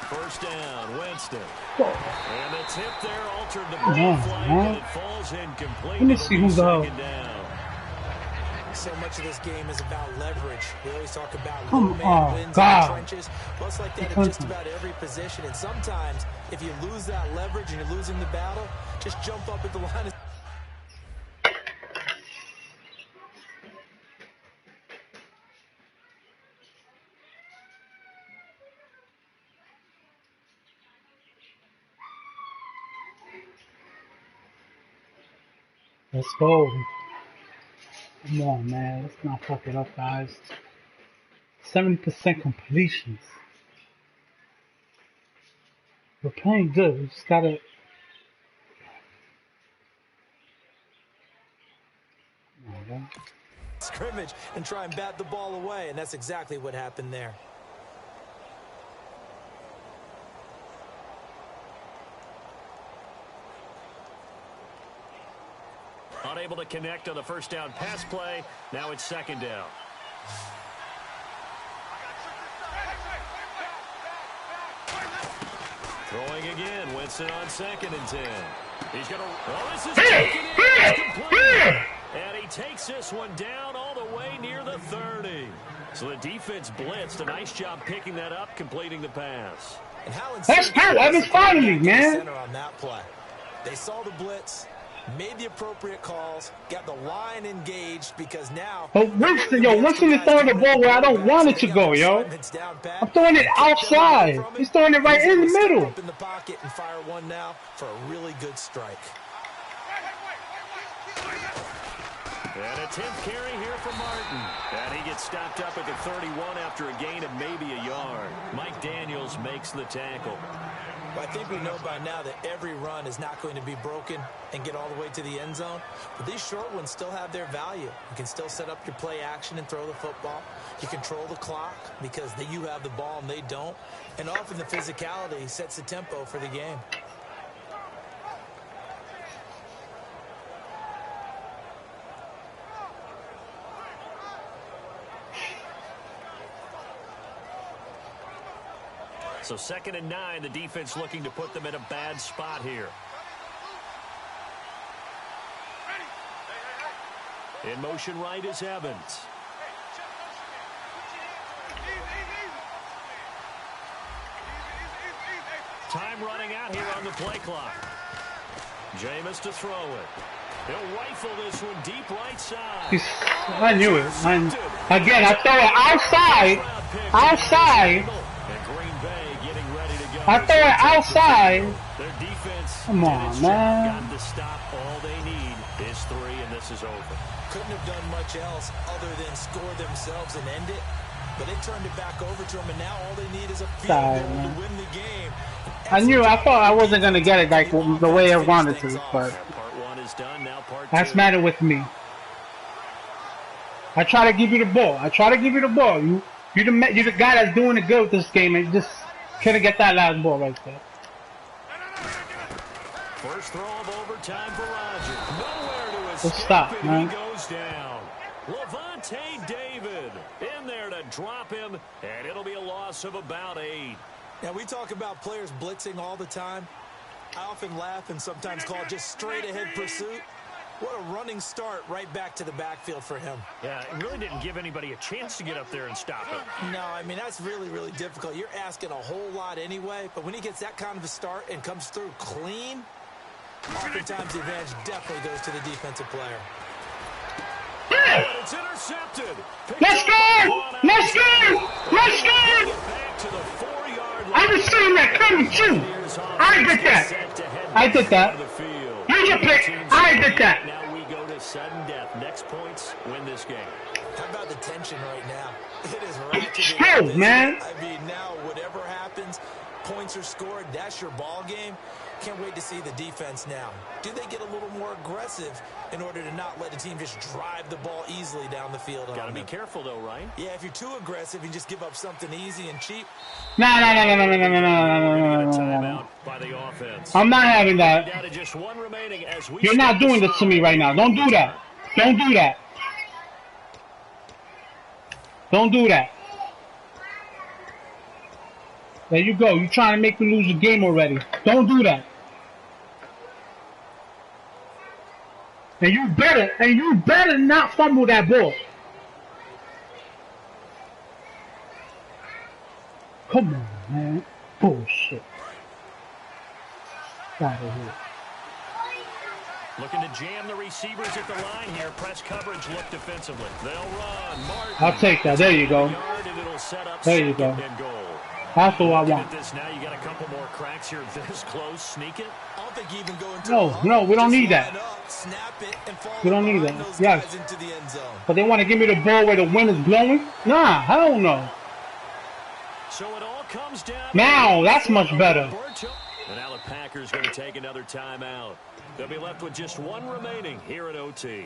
First down, Winston. And the tip there altered the ball flight, and it falls incomplete. Let me see who's out. So much of this game is about leverage. We always talk about Come man on, wins in God. the trenches. Well, it's like that in just about every position. And sometimes, if you lose that leverage and you're losing the battle, just jump up at the line of Let's go. Come on, man. Let's not fuck it up, guys. 70% completions. We're playing good. We just gotta bro. Scrimmage and try and bat the ball away, and that's exactly what happened there. Unable to connect on the first down pass play. Now it's second down. Throwing again. Winston on 2nd and 10. He's going to... Oh, this is taken in. It's complete. And he takes this one down all the way near the 30. So the defense blitzed. A nice job picking that up, completing the pass. And how Let's go. Evans finally, man. On that play. They saw the blitz, made the appropriate calls, got the line engaged because now... But Winston is throwing the ball where I don't want it to go, yo. I'm throwing it outside. He's throwing it right in the middle. Up in the pocket and fire one now for a really good strike. And a 10th carry here for Martin. And he gets stopped up at the 31 after a gain of maybe a yard. Mike Daniels makes the tackle. Well, I think we know by now that every run is not going to be broken and get all the way to the end zone. But these short ones still have their value. You can still set up your play action and throw the football. You control the clock because you have the ball and they don't. And often the physicality sets the tempo for the game. So 2nd and 9, the defense looking to put them in a bad spot here. In motion right is Evans. Time running out here on the play clock. Jameis to throw it. He'll rifle this one deep right side. I knew it. Again, I throw it outside. I throw it outside. Their defense. Come on, man. Got to stop. All they need is 3, and this is over. Couldn't have done much else other than score themselves and end it. But they turned it back over to them, and now all they need is a field goal to win the game. I thought I wasn't going to get it like the way I wanted to, but part 1 is done. Now part 2. That's matter with me. I try to give you the ball. You're the guy that's doing it good with this game, and just couldn't get that last ball right there. First throw of overtime for Rodgers. Nowhere to escape. Stop, man. He goes down. Levante David in there to drop him, and it'll be a loss of about 8. Now, we talk about players blitzing all the time. I often laugh and sometimes call it just straight-ahead pursuit. What a running start right back to the backfield for him. Yeah, it really didn't give anybody a chance to get up there and stop him. No, I mean, that's really, really difficult. You're asking a whole lot anyway, but when he gets that kind of a start and comes through clean, oftentimes the advantage definitely goes to the defensive player. And it's intercepted. Let's go! Let's go! Let's go! Back to the 4-yard line. I was seeing that coming too. I did that. Here's your pick. I did that. Now we go to sudden death. Next points win this game. How about the tension right now? It is ratcheted Screw, up. man. I mean, now whatever happens, points are scored. That's your ball game. Can't wait to see the defense now. Do they get a little more aggressive in order to not let the team just drive the ball easily down the field? Got to be careful, though, right? Yeah, if you're too aggressive, you just give up something easy and cheap. No. Timeout by the offense. I'm not having that. Down to just 1 remaining as we You're not doing this to me right now. Don't do that. Don't do that. Don't do that. There you go. You're trying to make me lose the game already. Don't do that. And you better not fumble that ball. Come on, man. Bullshit. Out of here. Looking to jam the receivers at the line here. Press coverage look defensively. They'll run. Martin. I'll take that. There you go. There you go. That's what I want. This now, you got a couple more cracks here this close. Sneak it. I don't think even going to no, we don't need that. Snap it and fall we don't need that. Yes. into the end zone. But they want to give me the ball where the wind is blowing? Nah, hell no. So it all comes down. Now, that's much better. And now the Packers going to take another timeout. They'll be left with just 1 remaining here at OT.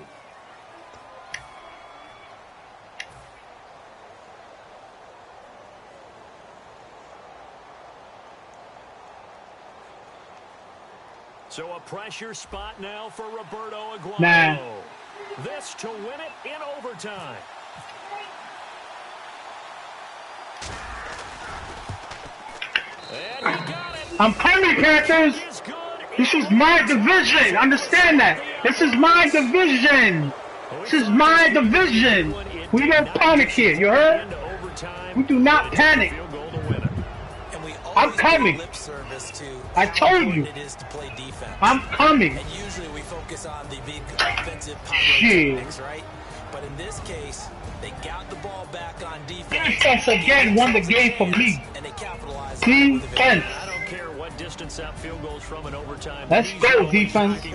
So a pressure spot now for Roberto Aguado. Nah. This to win it in overtime. And he got it. I'm coming, Panthers. This is my division. Understand that. This is my division. This is my division. We don't panic here. You heard? We do not panic. I'm coming. I told you. I'm coming. And usually we focus on the big offensive Shit. right? But in this case, they got the ball back on defense. Defense again won the game for me. And they capitalized. Defense. I don't care what distance that field goes from in overtime. Let's go, defense.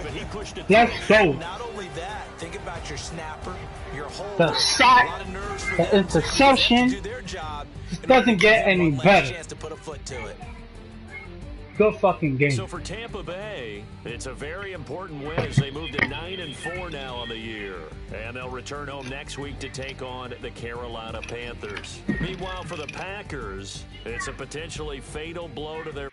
Let's go. Not only that, think about your snapper, your holder, The sack, the interception. It doesn't get any better. Good fucking game. So for Tampa Bay, it's a very important win as they move to 9-4 now on the year. And they'll return home next week to take on the Carolina Panthers. Meanwhile, for the Packers, it's a potentially fatal blow to their